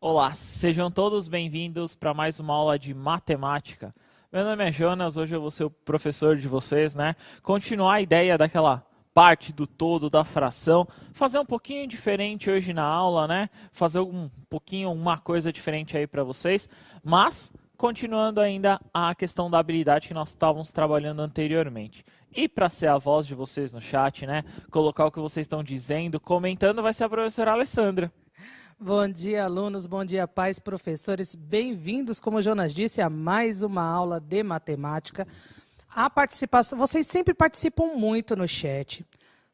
Olá, sejam todos bem-vindos para mais uma aula de matemática. Meu nome é Jonas, hoje eu vou ser o professor de vocês, né? Continuar a ideia daquela parte do todo da fração, fazer um pouquinho diferente hoje na aula, né? Fazer um pouquinho uma coisa diferente aí para vocês, mas continuando ainda a questão da habilidade que nós estávamos trabalhando anteriormente. E para ser a voz de vocês no chat, né? Colocar o que vocês estão dizendo, comentando, vai ser a professora Alessandra. Bom dia, alunos, bom dia, pais, professores. Bem-vindos, como o Jonas disse, a mais uma aula de matemática. A participação, vocês sempre participam muito no chat.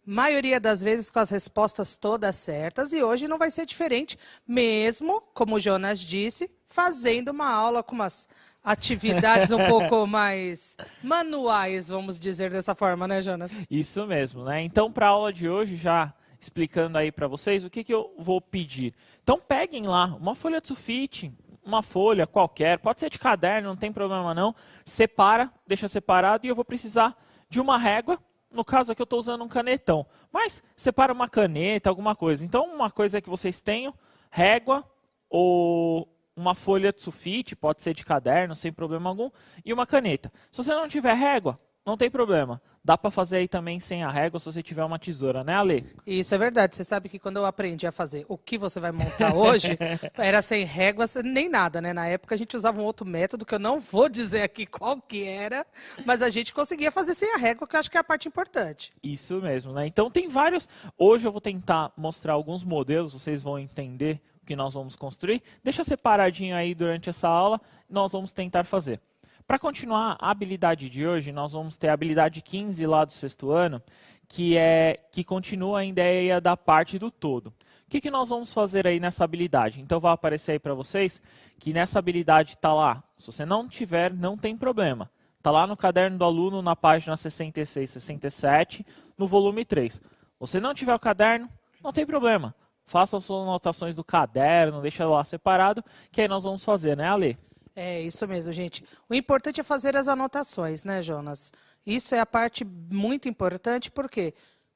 Maioria das vezes com as respostas todas certas, e hoje não vai ser diferente, mesmo, como o Jonas disse, fazendo uma aula com umas atividades um pouco mais manuais, vamos dizer dessa forma, né, Jonas? Isso mesmo, né? Então, para a aula de hoje, já explicando aí para vocês o que eu vou pedir. Então, peguem lá uma folha de sulfite, uma folha qualquer, pode ser de caderno, não tem problema não. Separa, deixa separado e eu vou precisar de uma régua. No caso aqui eu estou usando um canetão, mas separa uma caneta, alguma coisa. Então, uma coisa que vocês tenham, régua ou uma folha de sulfite, pode ser de caderno, sem problema algum, e uma caneta. Se você não tiver régua, não tem problema. Dá para fazer aí também sem a régua, se você tiver uma tesoura, né, Ale? Isso é verdade. Você sabe que quando eu aprendi a fazer o que você vai montar hoje, era sem réguas nem nada, né? Na época a gente usava um outro método, que eu não vou dizer aqui qual que era, mas a gente conseguia fazer sem a régua, que eu acho que é a parte importante. Isso mesmo, né? Então tem vários. Hoje eu vou tentar mostrar alguns modelos, vocês vão entender o que nós vamos construir. Deixa separadinho aí durante essa aula, nós vamos tentar fazer. Para continuar a habilidade de hoje, nós vamos ter a habilidade 15 lá do sexto ano, que continua a ideia da parte do todo. O que nós vamos fazer aí nessa habilidade? Então vai aparecer aí para vocês que nessa habilidade está lá. Se você não tiver, não tem problema. Está lá no caderno do aluno, na página 66, 67, no volume 3. Você não tiver o caderno, não tem problema. Faça as suas anotações do caderno, deixa lá separado, que aí nós vamos fazer, né, Ale? É isso mesmo, gente. O importante é fazer as anotações, né, Jonas? Isso é a parte muito importante, porque,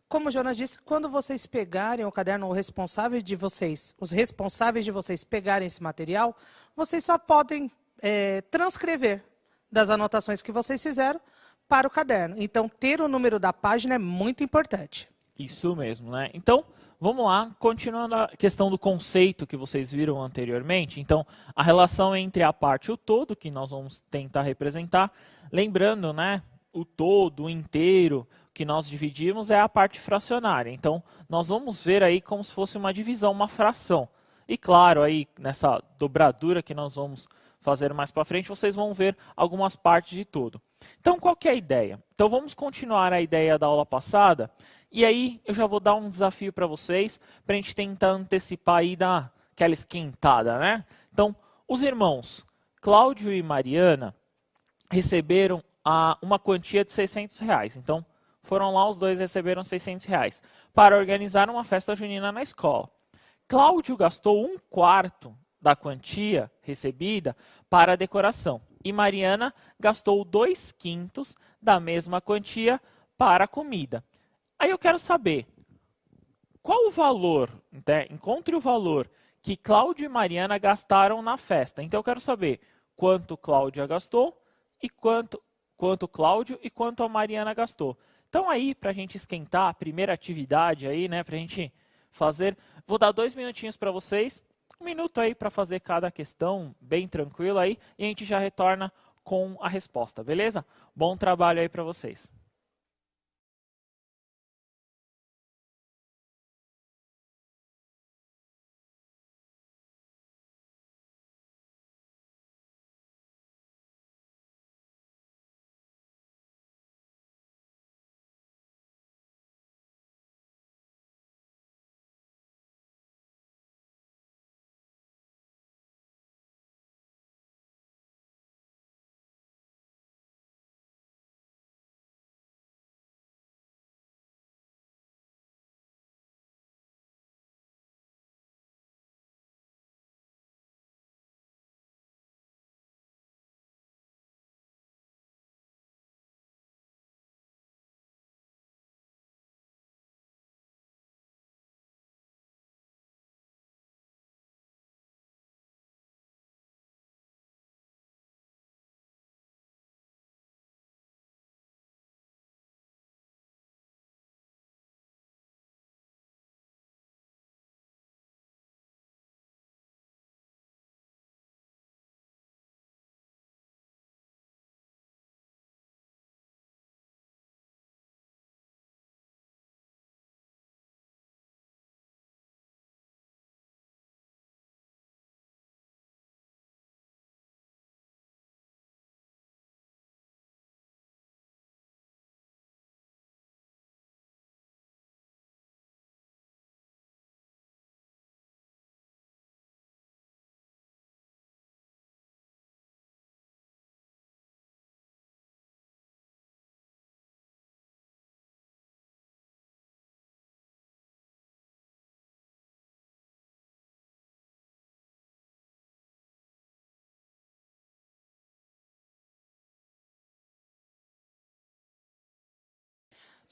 como o Jonas disse, quando vocês pegarem o caderno, os responsáveis de vocês pegarem esse material, vocês só podem transcrever das anotações que vocês fizeram para o caderno. Então, ter o número da página é muito importante. Isso mesmo, né? Então, vamos lá, continuando a questão do conceito que vocês viram anteriormente. Então, a relação entre a parte e o todo, que nós vamos tentar representar. Lembrando, né, o todo, o inteiro, que nós dividimos é a parte fracionária. Então, nós vamos ver aí como se fosse uma divisão, uma fração. E claro, aí nessa dobradura que nós vamos fazer mais para frente, vocês vão ver algumas partes de todo. Então, qual que é a ideia? Então, vamos continuar a ideia da aula passada. E aí, eu já vou dar um desafio para vocês, para a gente tentar antecipar aí aquela esquentada, né? Então, os irmãos Cláudio e Mariana receberam uma quantia de R$ 600. Então, foram lá, os dois receberam R$ 600 para organizar uma festa junina na escola. Cláudio gastou 1/4 da quantia recebida para a decoração e Mariana gastou 2/5 da mesma quantia para a comida. Aí eu quero saber, qual o valor, né? Encontre o valor que Cláudio e Mariana gastaram na festa. Então eu quero saber quanto Cláudia gastou e quanto Cláudio e quanto a Mariana gastou. Então aí, para a gente esquentar a primeira atividade aí, né, para a gente fazer, vou dar 2 minutinhos para vocês, 1 minuto aí para fazer cada questão, bem tranquilo aí, e a gente já retorna com a resposta, beleza? Bom trabalho aí para vocês.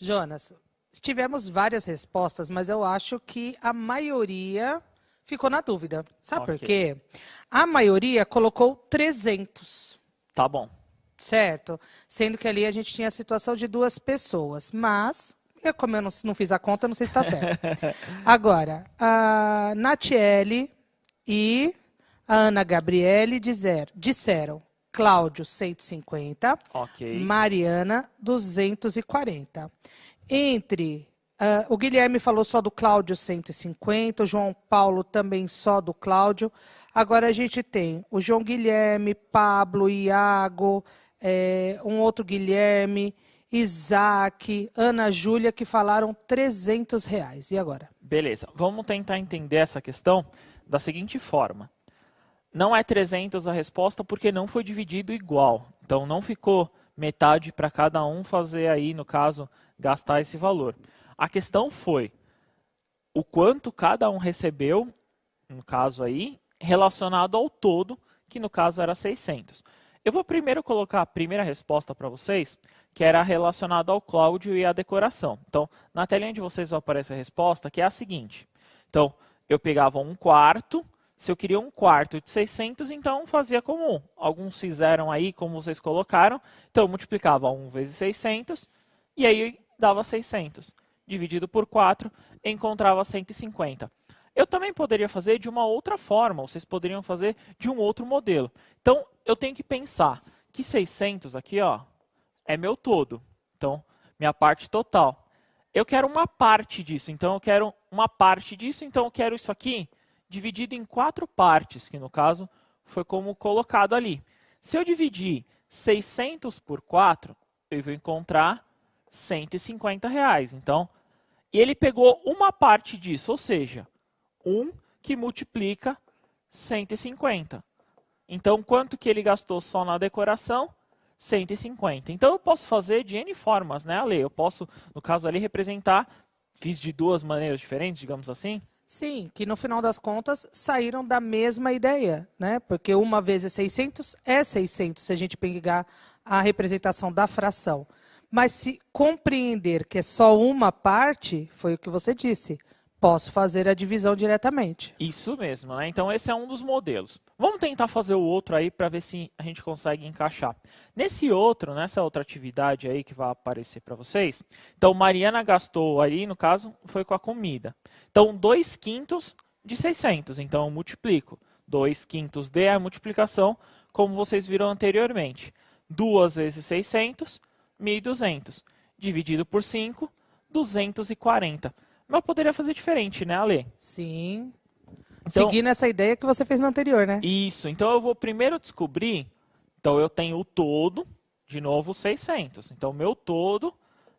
Jonas, tivemos várias respostas, mas eu acho que a maioria ficou na dúvida. Sabe por quê? A maioria colocou 300. Tá bom. Certo? Sendo que ali a gente tinha a situação de 2 pessoas. Mas, como eu não fiz a conta, não sei se está certo. Agora, a Natiele e a Ana Gabriele disseram Cláudio, 150. Ok. Mariana, 240. O Guilherme falou só do Cláudio, 150. O João Paulo também só do Cláudio. Agora a gente tem o João Guilherme, Pablo, Iago, um outro Guilherme, Isaac, Ana Júlia, que falaram R$300. E agora? Beleza. Vamos tentar entender essa questão da seguinte forma. Não é 300 a resposta porque não foi dividido igual. Então, não ficou metade para cada um fazer aí, no caso, gastar esse valor. A questão foi o quanto cada um recebeu, no caso aí, relacionado ao todo, que no caso era 600. Eu vou primeiro colocar a primeira resposta para vocês, que era relacionada ao Cláudio e à decoração. Então, na telinha de vocês vai aparecer a resposta, que é a seguinte. Então, eu pegava 1/4, se eu queria 1/4 de 600, então fazia comum. Alguns fizeram aí, como vocês colocaram, então eu multiplicava 1 vezes 600, e aí dava 600. Dividido por 4, encontrava 150. Eu também poderia fazer de uma outra forma, vocês poderiam fazer de um outro modelo. Então, eu tenho que pensar que 600 aqui, ó, é meu todo. Então, minha parte total. Eu quero uma parte disso, então eu quero uma parte disso, então eu quero isso aqui dividido em 4 partes, que no caso foi como colocado ali. Se eu dividir 600 por 4, eu vou encontrar R$150. Então, e ele pegou uma parte disso, ou seja, 1 que multiplica 150. Então, quanto que ele gastou só na decoração? 150. Então, eu posso fazer de N formas, né, Ale? Eu posso, no caso ali, representar, fiz de 2 maneiras diferentes, digamos assim. Sim, que no final das contas saíram da mesma ideia, né? Porque 1 vezes 600 é 600, se a gente pegar a representação da fração. Mas se compreender que é só uma parte, foi o que você disse, posso fazer a divisão diretamente. Isso mesmo, né? Então esse é um dos modelos. Vamos tentar fazer o outro aí para ver se a gente consegue encaixar. Nessa outra atividade aí que vai aparecer para vocês, então Mariana gastou aí, no caso, foi com a comida. Então 2/5 de 600, então eu multiplico. 2/5 de a multiplicação, como vocês viram anteriormente. 2 vezes 600, 1.200. Dividido por 5, 240. Mas eu poderia fazer diferente, né, Ale? Sim. Então, seguindo essa ideia que você fez no anterior, né? Isso. Então, eu vou primeiro descobrir. Então, eu tenho o todo, de novo, 600. Então, o meu todo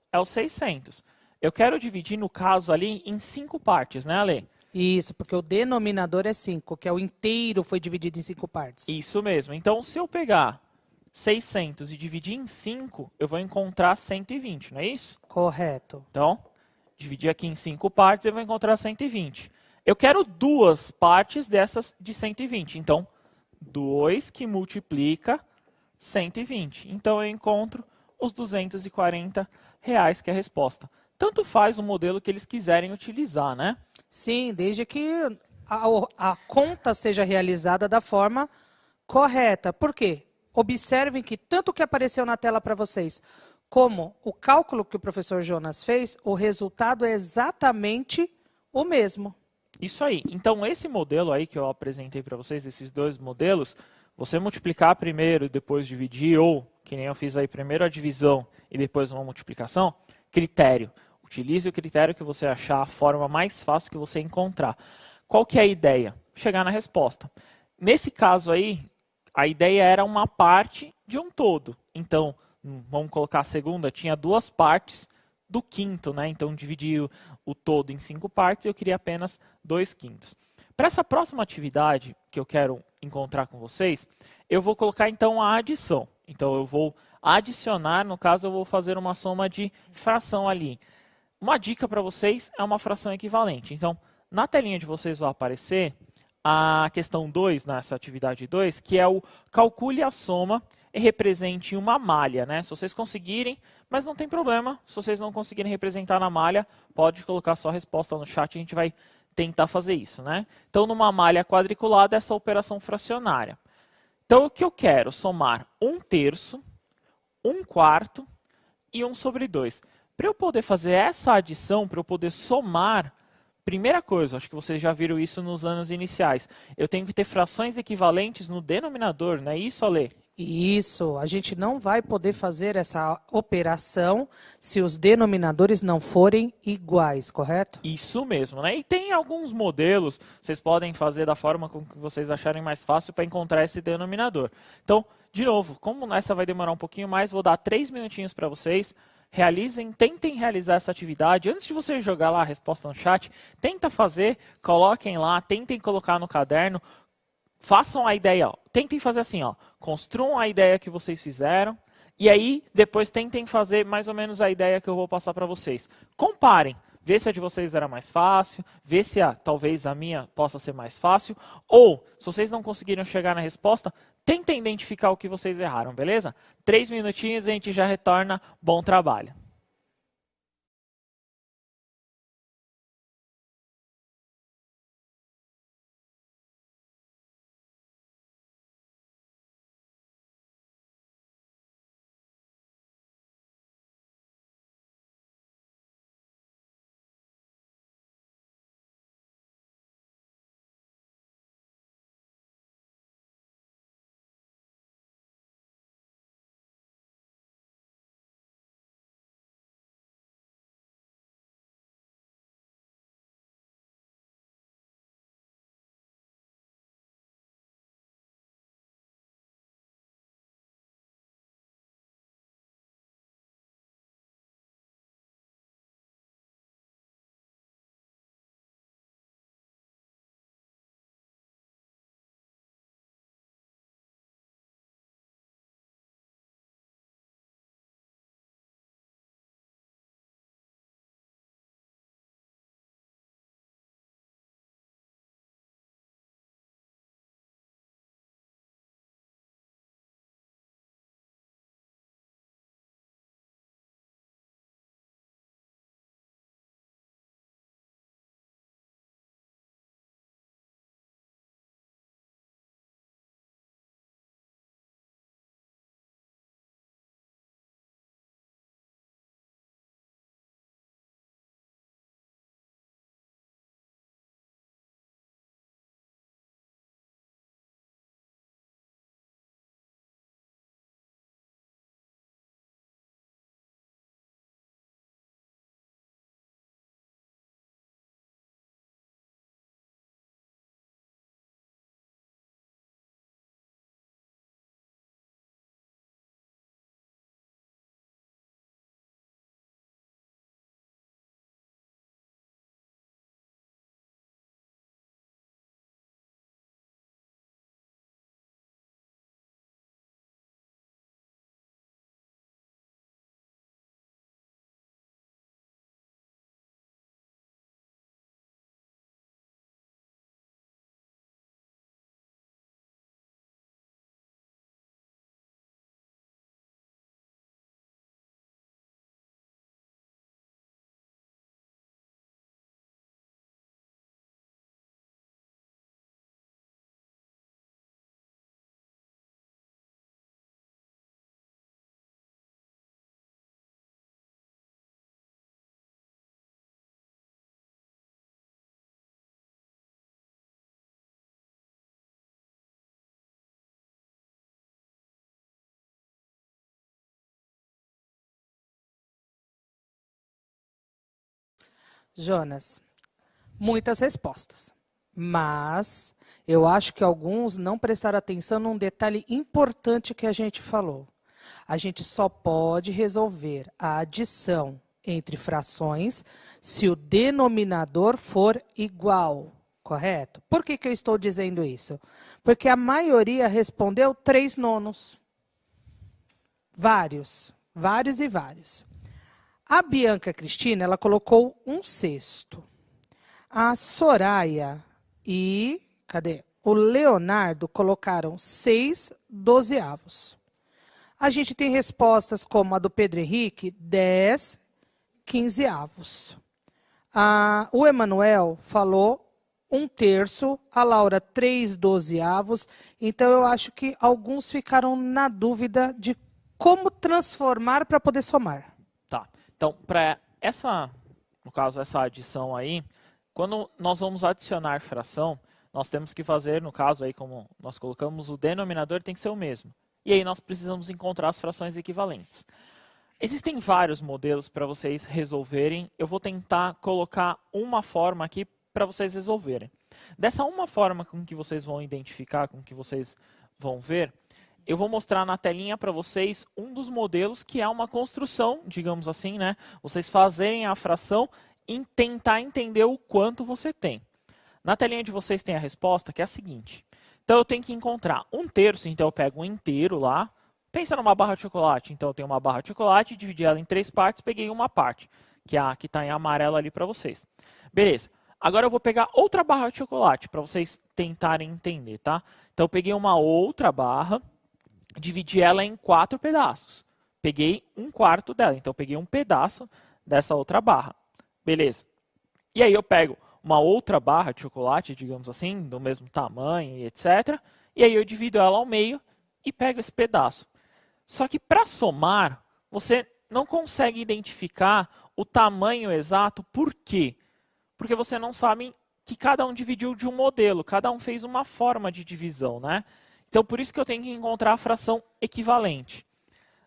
é o 600. Eu quero dividir, no caso ali, em 5 partes, né, Ale? Isso, porque o denominador é 5, que é o inteiro foi dividido em 5 partes. Isso mesmo. Então, se eu pegar 600 e dividir em 5, eu vou encontrar 120, não é isso? Correto. Então, dividir aqui em 5 partes, eu vou encontrar 120. Eu quero 2 partes dessas de 120. Então, 2 que multiplica 120. Então, eu encontro os R$240, que é a resposta. Tanto faz o modelo que eles quiserem utilizar, né? Sim, desde que a conta seja realizada da forma correta. Por quê? Observem que tanto o que apareceu na tela para vocês, como o cálculo que o professor Jonas fez, o resultado é exatamente o mesmo. Isso aí. Então, esse modelo aí que eu apresentei para vocês, esses 2 modelos, você multiplicar primeiro e depois dividir, ou, que nem eu fiz aí, primeiro a divisão e depois uma multiplicação, critério. Utilize o critério que você achar a forma mais fácil que você encontrar. Qual que é a ideia? Chegar na resposta. Nesse caso aí, a ideia era uma parte de um todo. Então, vamos colocar a segunda, tinha 2 partes do quinto, né? Então, dividi o todo em 5 partes e eu queria apenas 2/5. Para essa próxima atividade que eu quero encontrar com vocês, eu vou colocar então a adição. Então, eu vou adicionar, no caso, eu vou fazer uma soma de fração ali. Uma dica para vocês é uma fração equivalente. Então, na telinha de vocês vai aparecer a questão 2, nessa atividade 2, que é o calcule a soma e represente uma malha, né? Se vocês conseguirem, mas não tem problema, se vocês não conseguirem representar na malha, pode colocar sua resposta no chat, a gente vai tentar fazer isso, né? Então, numa malha quadriculada, essa operação fracionária. Então, o que eu quero? Somar 1/3, 1/4 e 1/2. Para eu poder fazer essa adição, para eu poder somar, primeira coisa, acho que vocês já viram isso nos anos iniciais, eu tenho que ter frações equivalentes no denominador, não é isso, Ale? Isso, a gente não vai poder fazer essa operação se os denominadores não forem iguais, correto? Isso mesmo, né? E tem alguns modelos, vocês podem fazer da forma como vocês acharem mais fácil para encontrar esse denominador. Então, de novo, como essa vai demorar um pouquinho mais, vou dar 3 minutinhos para vocês. Realizem, tentem realizar essa atividade. Antes de você jogar lá a resposta no chat, tenta fazer, coloquem lá, tentem colocar no caderno. Façam a ideia, ó. Tentem fazer assim, ó. Construam a ideia que vocês fizeram e aí depois tentem fazer mais ou menos a ideia que eu vou passar para vocês. Comparem, vê se a de vocês era mais fácil, vê se talvez a minha possa ser mais fácil, ou se vocês não conseguiram chegar na resposta, tentem identificar o que vocês erraram, beleza? 3 minutinhos e a gente já retorna. Bom trabalho. Jonas, muitas respostas, mas eu acho que alguns não prestaram atenção num detalhe importante que a gente falou. A gente só pode resolver a adição entre frações se o denominador for igual, correto? Por que eu estou dizendo isso? Porque a maioria respondeu 3/9. Vários e vários. A Bianca Cristina, ela colocou 1/6. A Soraya e o Leonardo colocaram 6/12. A gente tem respostas como a do Pedro Henrique, 10 quinzeavos. O Emanuel falou 1/3, a Laura 3 dozeavos. Então, eu acho que alguns ficaram na dúvida de como transformar para poder somar. Tá. Então, para no caso, essa adição aí, quando nós vamos adicionar fração, nós temos que fazer, no caso aí, como nós colocamos, o denominador tem que ser o mesmo. E aí nós precisamos encontrar as frações equivalentes. Existem vários modelos para vocês resolverem. Eu vou tentar colocar uma forma aqui para vocês resolverem. Dessa uma forma com que vocês vão identificar, com que vocês vão ver, eu vou mostrar na telinha para vocês um dos modelos que é uma construção, digamos assim, né? Vocês fazerem a fração e tentar entender o quanto você tem. Na telinha de vocês tem a resposta, que é a seguinte. Então, eu tenho que encontrar 1/3, então eu pego um inteiro lá. Pensa numa barra de chocolate. Então, eu tenho uma barra de chocolate, dividi ela em 3 partes, peguei uma parte, que é a que está em amarelo ali para vocês. Beleza. Agora, eu vou pegar outra barra de chocolate, para vocês tentarem entender, tá? Então, eu peguei uma outra barra, dividi ela em 4 pedaços. Peguei 1/4 dela, então eu peguei um pedaço dessa outra barra. Beleza. E aí, eu pego uma outra barra de chocolate, digamos assim, do mesmo tamanho e etc. E aí eu divido ela ao meio e pego esse pedaço. Só que para somar, você não consegue identificar o tamanho exato. Por quê? Porque você não sabe que cada um dividiu de um modelo, cada um fez uma forma de divisão, né? Então, por isso que eu tenho que encontrar a fração equivalente.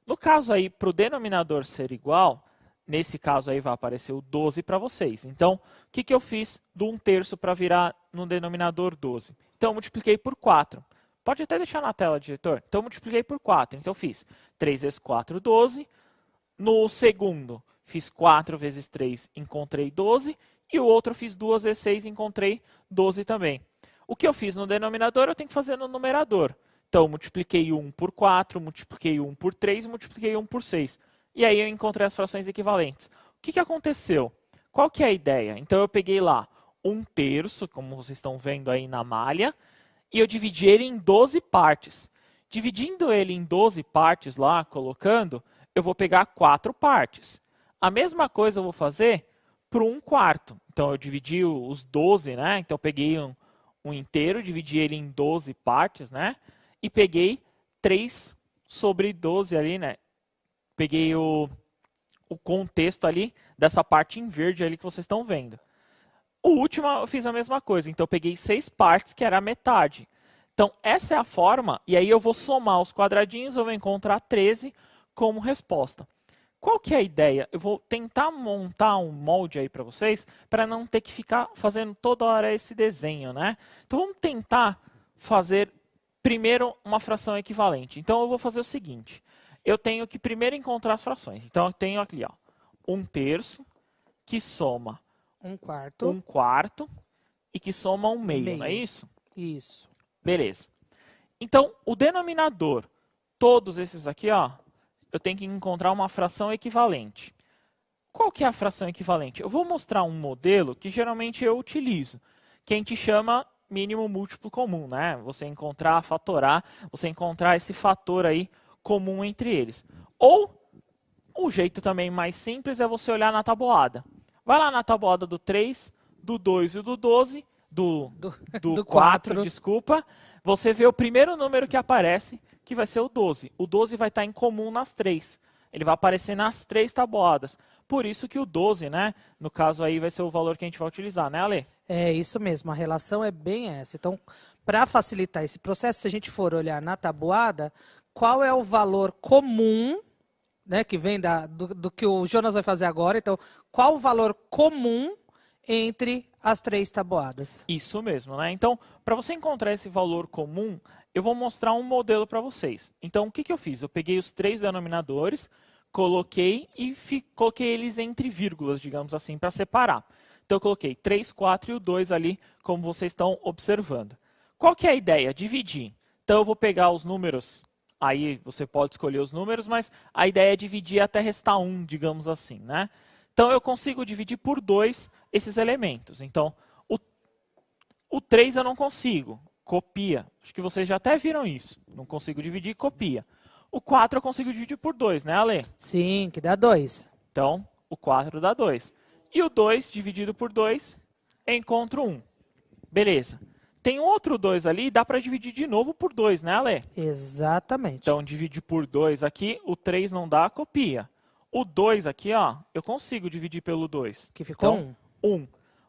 No caso aí, para o denominador ser igual, nesse caso aí vai aparecer o 12 para vocês. Então, o que eu fiz do 1/3 para virar no denominador 12? Então, eu multipliquei por 4. Pode até deixar na tela, diretor. Então, eu multipliquei por 4. Então, eu fiz 3 vezes 4, 12. No segundo, fiz 4 vezes 3, encontrei 12. E o outro eu fiz 2 vezes 6, encontrei 12 também. O que eu fiz no denominador, eu tenho que fazer no numerador. Então, eu multipliquei 1 por 4, multipliquei 1 por 3, multipliquei 1 por 6. E aí eu encontrei as frações equivalentes. O que aconteceu? Qual que é a ideia? Então eu peguei lá 1/3, como vocês estão vendo aí na malha, e eu dividi ele em 12 partes. Dividindo ele em 12 partes lá, colocando, eu vou pegar 4 partes. A mesma coisa eu vou fazer para o 1/4. Então eu dividi os 12, né? Então eu peguei um inteiro, dividi ele em 12 partes, né? E peguei 3 sobre 12 ali, né? Peguei o contexto ali dessa parte em verde ali que vocês estão vendo. O último eu fiz a mesma coisa, então eu peguei 6 partes, que era a metade. Então essa é a forma, e aí eu vou somar os quadradinhos, eu vou encontrar 13 como resposta. Qual que é a ideia? Eu vou tentar montar um molde aí para vocês, para não ter que ficar fazendo toda hora esse desenho, né? Então vamos tentar fazer primeiro uma fração equivalente. Então eu vou fazer o seguinte. Eu tenho que primeiro encontrar as frações. Então, eu tenho aqui, ó, 1/3, que soma 1/4 e que soma 1/2, não é isso? Isso. Beleza. Então, o denominador, todos esses aqui, ó, eu tenho que encontrar uma fração equivalente. Qual que é a fração equivalente? Eu vou mostrar um modelo que geralmente eu utilizo, que a gente chama mínimo múltiplo comum, né? Você encontrar, fatorar, você encontrar esse fator aí comum entre eles. Ou, o jeito também mais simples é você olhar na tabuada. Vai lá na tabuada do 3, do 2 e do 12, do 4, desculpa. Você vê o primeiro número que aparece, que vai ser o 12. O 12 vai estar em comum nas 3. Ele vai aparecer nas 3 tabuadas. Por isso que o 12, né? No caso aí vai ser o valor que a gente vai utilizar, né, Ale? É isso mesmo, a relação é bem essa. Então, para facilitar esse processo, se a gente for olhar na tabuada, qual é o valor comum, né, que vem do que o Jonas vai fazer agora. Então, qual o valor comum entre as 3 tabuadas? Isso mesmo, né? Então, para você encontrar esse valor comum, eu vou mostrar um modelo para vocês. Então, o que eu fiz? Eu peguei os 3 denominadores, coloquei e coloquei eles entre vírgulas, digamos assim, para separar. Então, eu coloquei 3, 4 e o 2 ali, como vocês estão observando. Qual que é a ideia? Dividir. Então, eu vou pegar os números. Aí você pode escolher os números, mas a ideia é dividir até restar 1, digamos assim, né? Então, eu consigo dividir por 2 esses elementos. Então, o 3 eu não consigo. Copia. Acho que vocês já até viram isso. Não consigo dividir, copia. O 4 eu consigo dividir por 2, né, Ale? Sim, que dá 2. Então, o 4 dá 2. E o 2 dividido por 2, eu encontro 1. Beleza. Tem outro 2 ali, dá para dividir de novo por 2, né, Ale? Exatamente. Então, divide por 2 aqui, o 3 não dá, copia. O 2 aqui, ó, eu consigo dividir pelo 2. Que ficou então, 1.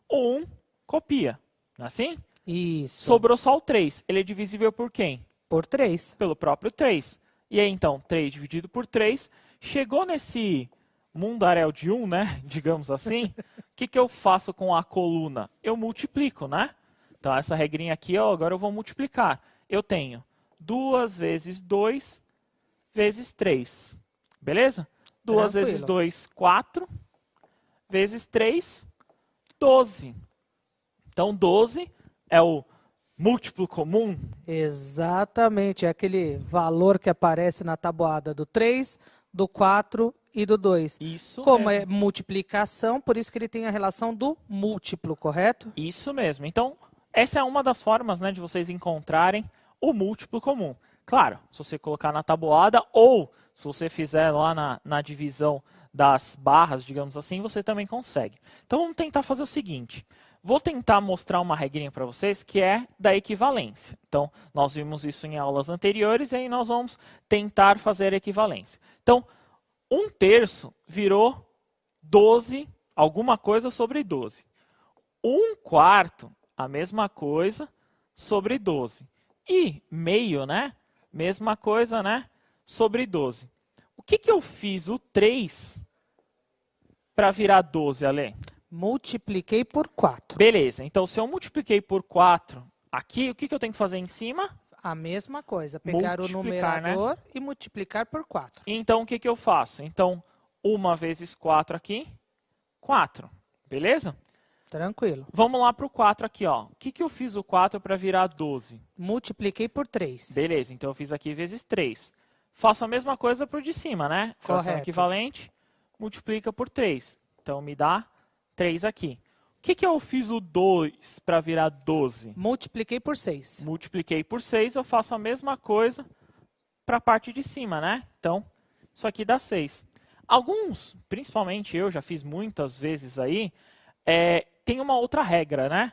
O 1, copia. Não é assim? Isso. Sobrou só o 3. Ele é divisível por quem? Por 3. Pelo próprio 3. E aí, então, 3 dividido por 3. Chegou nesse mundaréu de 1, né? Digamos assim. O que eu faço com a coluna? Eu multiplico, né? Então, essa regrinha aqui, ó, agora eu vou multiplicar. Eu tenho 2 vezes 2 vezes 3. Beleza? 2 vezes 2, 4. Vezes 3, 12. Então, 12 é o múltiplo comum. Exatamente. É aquele valor que aparece na tabuada do 3, do 4 e do 2. Isso Como mesmo. é multiplicação, por isso que ele tem a relação do múltiplo, correto? Isso mesmo. Então, essa é uma das formas, né, de vocês encontrarem o múltiplo comum. Claro, se você colocar na tabuada ou se você fizer lá na divisão das barras, digamos assim, você também consegue. Então, vamos tentar fazer o seguinte. Vou tentar mostrar uma regrinha para vocês que é da equivalência. Então, nós vimos isso em aulas anteriores e aí nós vamos tentar fazer a equivalência. Então, 1/3 virou 12, alguma coisa sobre 12. 1/4, a mesma coisa, sobre 12. E meio, né? Mesma coisa, né? Sobre 12. O que eu fiz o 3 para virar 12, Ale? Multipliquei por 4. Beleza, então se eu multipliquei por 4 aqui, o que eu tenho que fazer em cima? A mesma coisa, pegar o numerador, né, e multiplicar por 4. Então, o que eu faço? Então, 1 vezes 4 aqui, 4. Beleza? Tranquilo. Vamos lá para o 4 aqui, ó. O que eu fiz o 4 para virar 12? Multipliquei por 3. Beleza, então eu fiz aqui vezes 3. Faço a mesma coisa para o de cima, né? Fração Correto. equivalente, multiplica por 3. Então, me dá 3 aqui. O que eu fiz o 2 para virar 12? Multipliquei por 6. Multipliquei por 6, eu faço a mesma coisa para a parte de cima, né? Então, isso aqui dá 6. Alguns, principalmente eu já fiz muitas vezes aí, tem uma outra regra, né?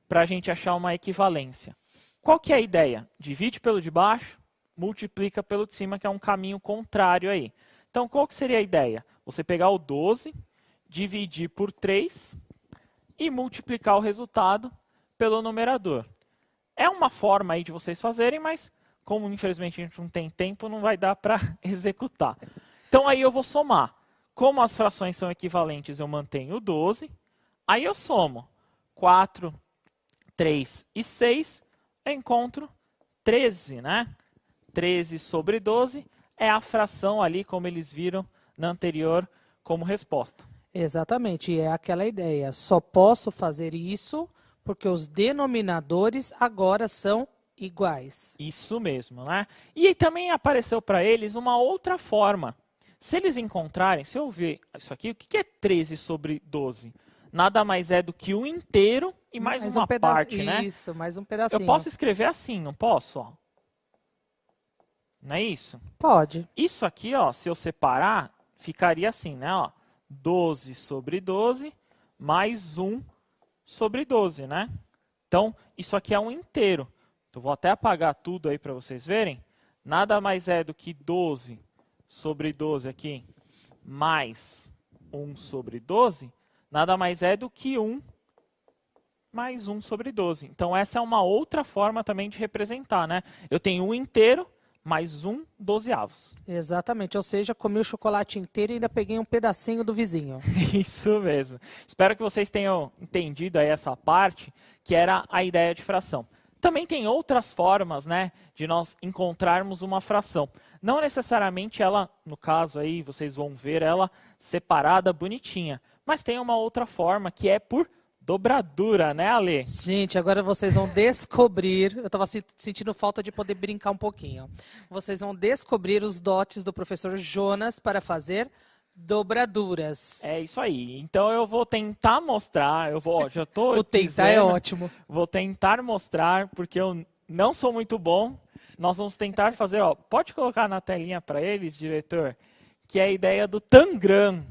Para a gente achar uma equivalência. Qual que é a ideia? Divide pelo de baixo, multiplica pelo de cima, que é um caminho contrário aí. Então, qual que seria a ideia? Você pegar o 12, dividir por 3 e multiplicar o resultado pelo numerador. É uma forma aí de vocês fazerem, mas como infelizmente a gente não tem tempo, não vai dar para executar. Então aí eu vou somar. Como as frações são equivalentes, eu mantenho o 12. Aí eu somo 4, 3 e 6, eu encontro 13, né? 13 sobre 12 é a fração ali, como eles viram na anterior, como resposta. Exatamente, e é aquela ideia. Só posso fazer isso porque os denominadores agora são iguais. Isso mesmo, né? E aí também apareceu para eles uma outra forma. Se eles encontrarem, se eu ver isso aqui, o que é 13 sobre 12? Nada mais é do que um inteiro e mais uma parte, né? Isso, mais um pedacinho. Eu posso escrever assim, não posso? Ó. Não é isso? Pode. Isso aqui, ó, se eu separar, ficaria assim, né? Ó, 12 sobre 12 mais 1 sobre 12, né? Então, isso aqui é um inteiro. Então, vou até apagar tudo aí para vocês verem. Nada mais é do que 12 sobre 12 aqui, mais 1 sobre 12, nada mais é do que 1 mais 1 sobre 12. Então, essa é uma outra forma também de representar, né? Eu tenho um inteiro mais 1 dozeavos. Exatamente, ou seja, comi o chocolate inteiro e ainda peguei um pedacinho do vizinho. Isso mesmo. Espero que vocês tenham entendido aí essa parte, que era a ideia de fração. Também tem outras formas, né, de nós encontrarmos uma fração. Não necessariamente ela, no caso aí, vocês vão ver ela separada, bonitinha. Mas tem uma outra forma, que é por dobradura, né, Ale? Gente, agora vocês vão descobrir, eu estava sentindo falta de poder brincar um pouquinho. Vocês vão descobrir os dotes do professor Jonas para fazer dobraduras. É isso aí. Então eu vou tentar mostrar, já estou O tentar é ótimo. Vou tentar mostrar, porque eu não sou muito bom nós vamos tentar fazer, ó, pode colocar na telinha para eles, diretor, que é a ideia do tangram.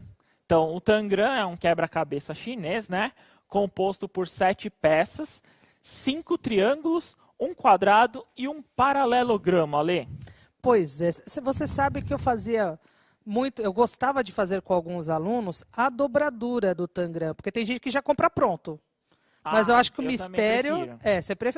Então, o tangram é um quebra-cabeça chinês, né? Composto por 7 peças, 5 triângulos, um quadrado e um paralelogramo, Ale. Pois é, você sabe que eu fazia muito, eu gostava de fazer com alguns alunos a dobradura do tangram, porque tem gente que já compra pronto. Mas eu acho que o mistério.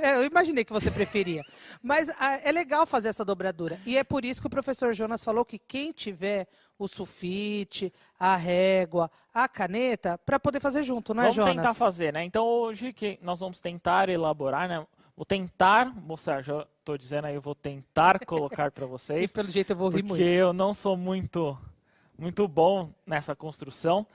Eu imaginei que você preferia. Mas é legal fazer essa dobradura. E é por isso que o professor Jonas falou que quem tiver o sulfite, a régua, a caneta, para poder fazer junto, não é, Jonas? Vamos tentar fazer, né? Então hoje que nós vamos tentar elaborar, né? Vou tentar mostrar, já estou dizendo aí, eu vou tentar colocar para vocês. E pelo jeito eu vou rir muito. Porque eu não sou muito bom nessa construção.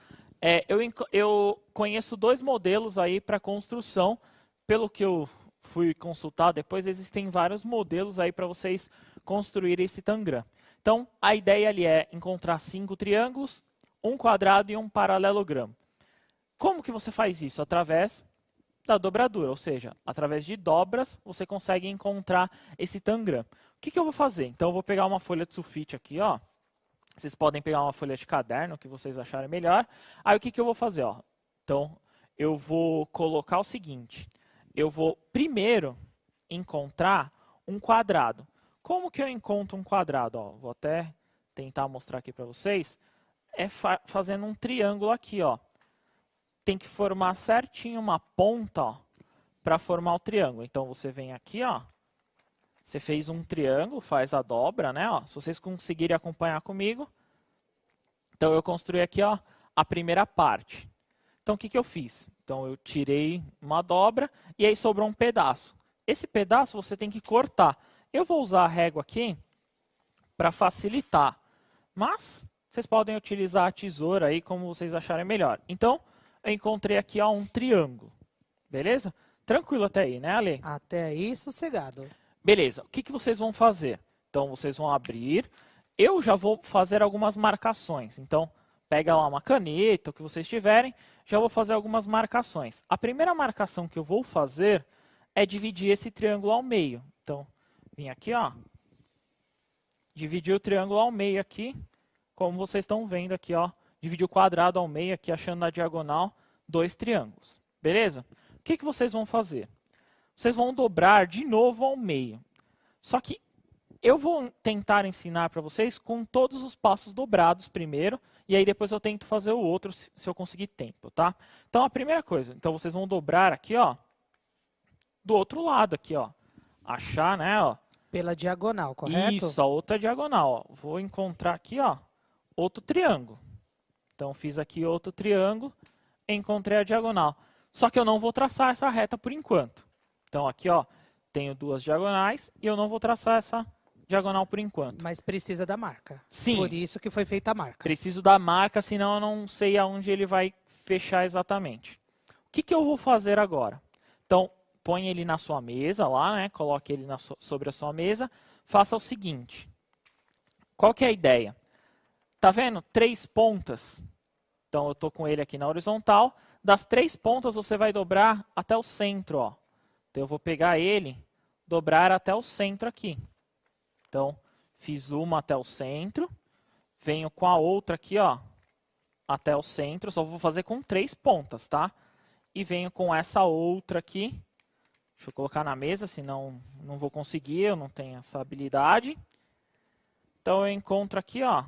Eu conheço 2 modelos aí para construção, pelo que eu fui consultar depois, existem vários modelos aí para vocês construírem esse tangram. Então, a ideia ali é encontrar 5 triângulos, um quadrado e um paralelogramo. Como que você faz isso? Através da dobradura, ou seja, através de dobras você consegue encontrar esse tangram. O que eu vou fazer? Então, eu vou pegar uma folha de sulfite aqui, ó. Vocês podem pegar uma folha de caderno, que vocês acharem melhor. Aí o que eu vou fazer? Ó? Então, eu vou colocar o seguinte. Eu vou primeiro encontrar um quadrado. Como que eu encontro um quadrado? Ó, vou até tentar mostrar aqui para vocês. É fazendo um triângulo aqui. Ó. Tem que formar certinho uma ponta para formar o triângulo. Então, você vem aqui, ó. Você fez um triângulo, faz a dobra, né? Ó, se vocês conseguirem acompanhar comigo. Então, eu construí aqui, ó, a primeira parte. Então, o que eu fiz? Então, eu tirei uma dobra e aí sobrou um pedaço. Esse pedaço você tem que cortar. Eu vou usar a régua aqui para facilitar. Mas, vocês podem utilizar a tesoura aí como vocês acharem melhor. Então, eu encontrei aqui, ó, um triângulo. Beleza? Tranquilo até aí, né, Ale? Até aí, sossegado. Beleza, o que vocês vão fazer? Então, vocês vão abrir. Eu já vou fazer algumas marcações. Então, pega lá uma caneta, o que vocês tiverem. Já vou fazer algumas marcações. A primeira marcação que eu vou fazer é dividir esse triângulo ao meio. Então, vim aqui, ó. Dividir o triângulo ao meio aqui. Como vocês estão vendo aqui, ó. Dividir o quadrado ao meio aqui, achando na diagonal 2 triângulos. Beleza? O que vocês vão fazer? Vocês vão dobrar de novo ao meio. Só que eu vou tentar ensinar para vocês com todos os passos dobrados primeiro, e aí depois eu tento fazer o outro se eu conseguir tempo, tá? Então a primeira coisa, então vocês vão dobrar aqui, ó, do outro lado aqui, ó. Achar, né, ó. Pela diagonal, correto? Isso, a outra diagonal, ó. Vou encontrar aqui, ó, outro triângulo. Então fiz aqui outro triângulo, encontrei a diagonal. Só que eu não vou traçar essa reta por enquanto. Então, aqui, ó, tenho 2 diagonais e eu não vou traçar essa diagonal por enquanto. Mas precisa da marca. Sim. Por isso que foi feita a marca. Preciso da marca, senão eu não sei aonde ele vai fechar exatamente. O que eu vou fazer agora? Então, põe ele na sua mesa lá, né? Coloque ele sobre a sua mesa. Faça o seguinte. Qual que é a ideia? Tá vendo? 3 pontas. Então, eu estou com ele aqui na horizontal. Das 3 pontas, você vai dobrar até o centro, ó. Então, eu vou pegar ele, dobrar até o centro aqui. Então, fiz uma até o centro. Venho com a outra aqui, ó, até o centro. Só vou fazer com 3 pontas, tá? E venho com essa outra aqui. Deixa eu colocar na mesa, senão não vou conseguir, eu não tenho essa habilidade. Então, eu encontro aqui, ó,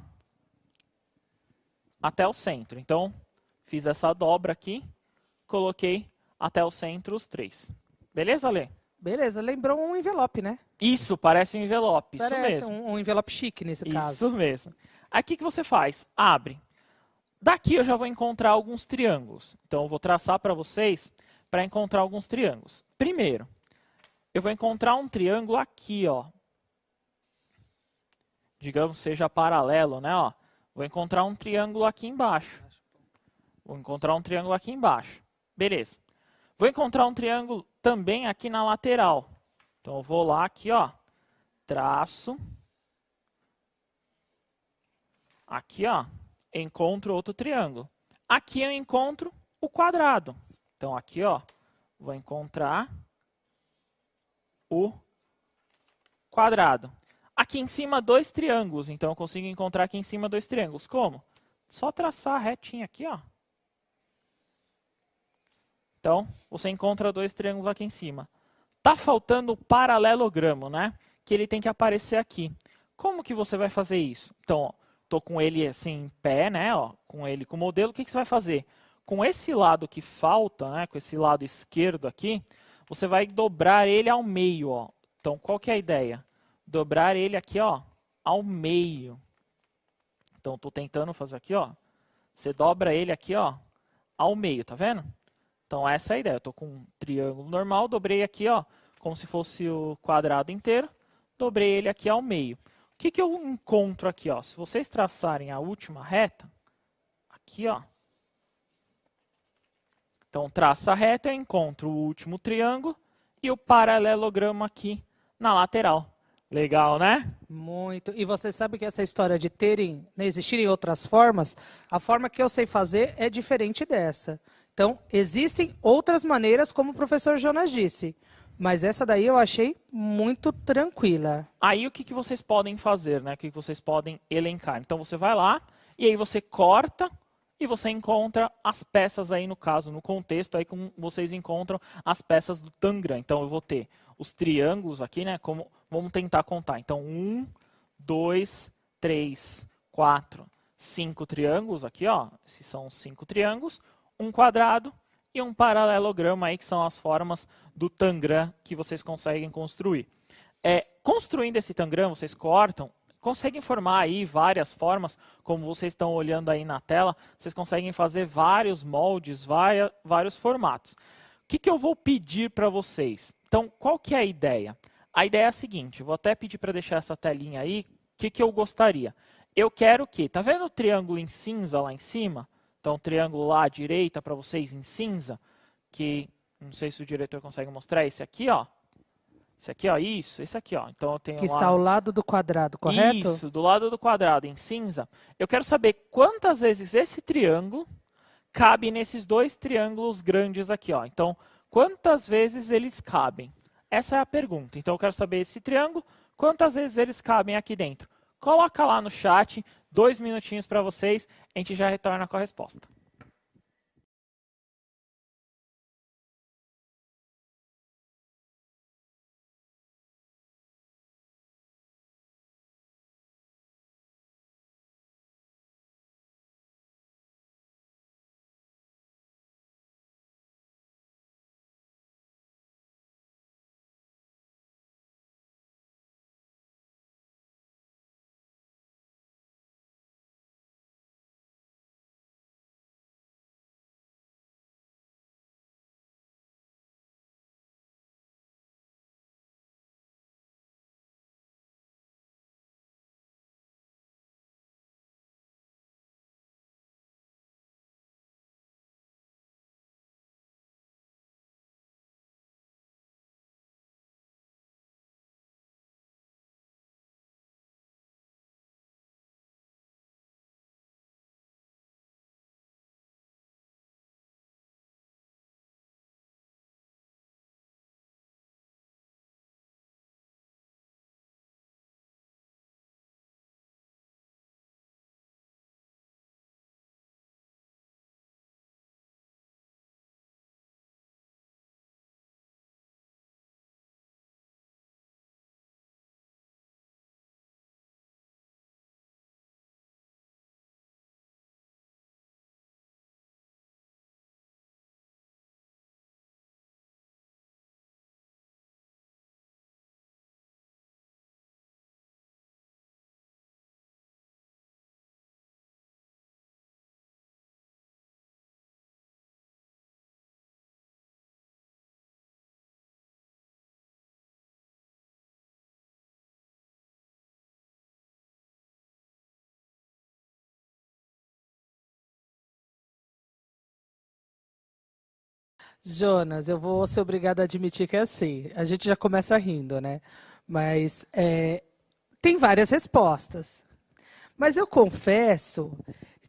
até o centro. Então, fiz essa dobra aqui, coloquei até o centro os 3. Beleza, Lê? Beleza, lembrou um envelope, né? Isso, parece um envelope, isso Parece mesmo. um envelope chique nesse caso. Isso mesmo. Aqui que você faz? Abre. Daqui eu já vou encontrar alguns triângulos. Então, eu vou traçar para vocês para encontrar alguns triângulos. Primeiro, eu vou encontrar um triângulo aqui, ó. Digamos, seja paralelo, né? Ó. Vou encontrar um triângulo aqui embaixo. Vou encontrar um triângulo aqui embaixo. Beleza. Vou encontrar um triângulo também aqui na lateral. Então, eu vou lá aqui, ó. Traço. Aqui, ó. Encontro outro triângulo. Aqui eu encontro o quadrado. Então, aqui, ó. Vou encontrar o quadrado. Aqui em cima, 2 triângulos. Então, eu consigo encontrar aqui em cima 2 triângulos. Como? Só traçar a retinha aqui, ó. Então, você encontra 2 triângulos aqui em cima. Tá faltando o paralelogramo, né? Que ele tem que aparecer aqui. Como que você vai fazer isso? Então, ó, tô com ele assim em pé, né? Ó, com ele com o modelo. O que você vai fazer? Com esse lado que falta, né? Com esse lado esquerdo aqui, você vai dobrar ele ao meio, ó. Então, qual que é a ideia? Dobrar ele aqui, ó, ao meio. Então, estou tentando fazer aqui, ó. Você dobra ele aqui, ó, ao meio, tá vendo? Então, essa é a ideia. Eu estou com um triângulo normal, dobrei aqui, ó, como se fosse o quadrado inteiro. Dobrei ele aqui ao meio. O que eu encontro aqui, ó? Se vocês traçarem a última reta, aqui, ó. Então, traça a reta, eu encontro o último triângulo e o paralelogramo aqui na lateral. Legal, né? Muito. E você sabe que essa história de existirem outras formas, a forma que eu sei fazer é diferente dessa. Então, existem outras maneiras, como o professor Jonas disse. Mas essa daí eu achei muito tranquila. Aí o que vocês podem fazer, né? O que vocês podem elencar? Então, você vai lá e aí você corta e você encontra as peças aí, no caso, no contexto, aí como vocês encontram as peças do Tangram. Então, eu vou ter os triângulos aqui, né? Vamos tentar contar. Então, 1, 2, 3, 4, 5 triângulos aqui, ó. Esses são 5 triângulos, um quadrado e um paralelogramo aí, que são as formas do Tangram que vocês conseguem construir. Construindo esse Tangram, vocês cortam, conseguem formar aí várias formas, como vocês estão olhando aí na tela, vocês conseguem fazer vários moldes, vários formatos. O que eu vou pedir para vocês? Então, qual que é a ideia? A ideia é a seguinte, vou até pedir para deixar essa telinha aí, o que eu gostaria? Eu quero que, tá vendo o triângulo em cinza lá em cima? Então, o triângulo lá à direita para vocês em cinza, que não sei se o diretor consegue mostrar, esse aqui, ó. Esse aqui, ó, isso, esse aqui, ó. Então, eu tenho que está ao lado do quadrado, correto? Isso, do lado do quadrado, em cinza. Eu quero saber quantas vezes esse triângulo cabe nesses 2 triângulos grandes aqui, ó. Então, quantas vezes eles cabem? Essa é a pergunta. Então, eu quero saber esse triângulo, quantas vezes eles cabem aqui dentro. Coloca lá no chat, 2 minutinhos para vocês, a gente já retorna com a resposta. Jonas, eu vou ser obrigada a admitir que é assim. A gente já começa rindo, né? Mas tem várias respostas. Mas eu confesso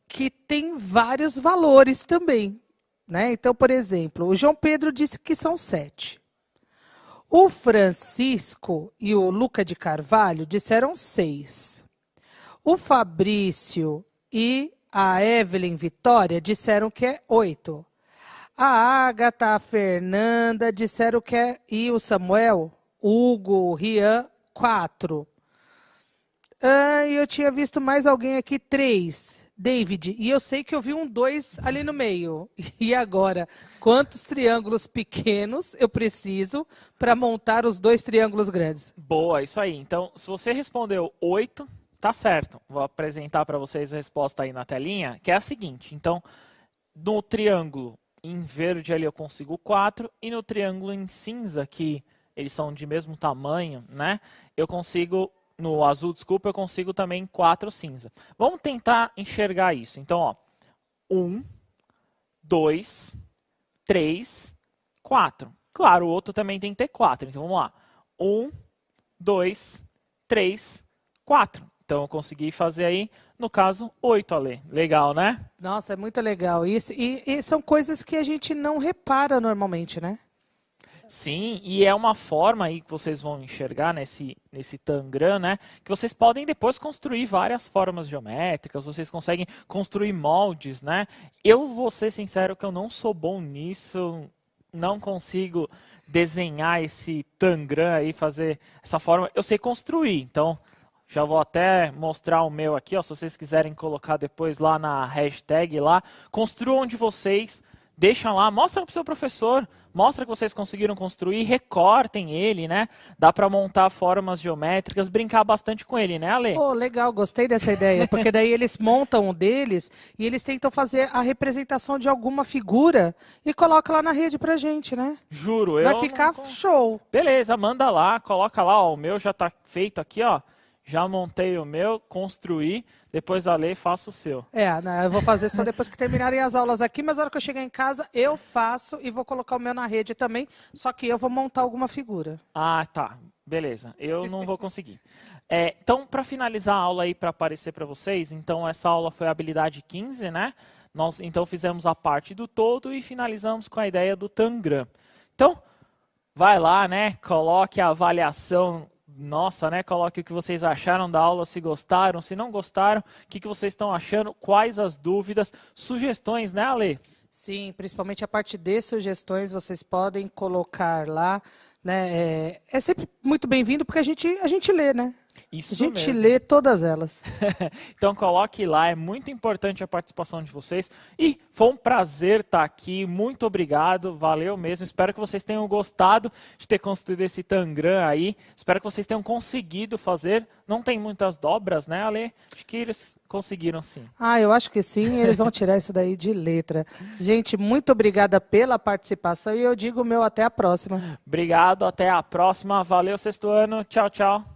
que tem vários valores também, né? Então, por exemplo, o João Pedro disse que são 7. O Francisco e o Luca de Carvalho disseram 6. O Fabrício e a Evelyn Vitória disseram que é 8. A Ágata, a Fernanda disseram que é... E o Samuel, Hugo, o Rian, 4. E eu tinha visto mais alguém aqui, 3. David, e eu sei que eu vi um 2 ali no meio. E agora, quantos triângulos pequenos eu preciso para montar os 2 triângulos grandes? Boa, isso aí. Então, se você respondeu 8, tá certo. Vou apresentar para vocês a resposta aí na telinha, que é a seguinte. Então, no triângulo em verde ali eu consigo 4, e no triângulo em cinza, que eles são de mesmo tamanho, né? Eu consigo... No azul, desculpa, eu consigo também 4 cinza. Vamos tentar enxergar isso. Então, ó, 1, 2, 3, 4. Claro, o outro também tem que ter 4. Então, vamos lá. 1, 2, 3, 4. Então, eu consegui fazer aí, no caso, 8, Ale. Legal, né? Nossa, é muito legal isso. E são coisas que a gente não repara normalmente, né? Sim, e é uma forma aí que vocês vão enxergar nesse Tangram, né? Que vocês podem depois construir várias formas geométricas, vocês conseguem construir moldes, né? Eu vou ser sincero que eu não sou bom nisso, não consigo desenhar esse Tangram aí, fazer essa forma. Eu sei construir, então já vou até mostrar o meu aqui, ó, se vocês quiserem colocar depois lá na hashtag lá, construam de vocês. Deixam lá, mostra para o seu professor, mostra que vocês conseguiram construir, recortem ele, né? Dá para montar formas geométricas, brincar bastante com ele, né, Ale? Oh, legal, gostei dessa ideia, porque daí eles montam um deles e eles tentam fazer a representação de alguma figura e colocam lá na rede pra gente, né? Juro, Vai ficar show. Beleza, manda lá, coloca lá, ó, o meu já tá feito aqui, ó. Já montei o meu, construí, depois a lei faço o seu. Eu vou fazer só depois que terminarem as aulas aqui, mas na hora que eu chegar em casa, eu faço e vou colocar o meu na rede também, só que eu vou montar alguma figura. Ah, tá. Beleza. Eu não vou conseguir. Então, para finalizar a aula aí, para aparecer para vocês, então essa aula foi a habilidade 15, né? Nós, então, fizemos a parte do todo e finalizamos com a ideia do Tangram. Então, vai lá, né? Coloque a avaliação... Nossa, né? Coloque o que vocês acharam da aula, se gostaram, se não gostaram, o que vocês estão achando, quais as dúvidas, sugestões, né, Ale? Sim, principalmente a parte de sugestões, vocês podem colocar lá, né? É sempre muito bem-vindo, porque a gente lê, né? Isso a gente mesmo. lê todas elas. Então coloque lá, é muito importante a participação de vocês. E foi um prazer estar aqui, muito obrigado, valeu mesmo. Espero que vocês tenham gostado de ter construído esse Tangram aí. Espero que vocês tenham conseguido fazer. Não tem muitas dobras, né, Ale? Acho que eles conseguiram sim. Eu acho que sim, eles vão tirar isso daí de letra. Gente, muito obrigada pela participação e eu digo o meu até a próxima. Obrigado, até a próxima. Valeu, sexto ano. Tchau, tchau.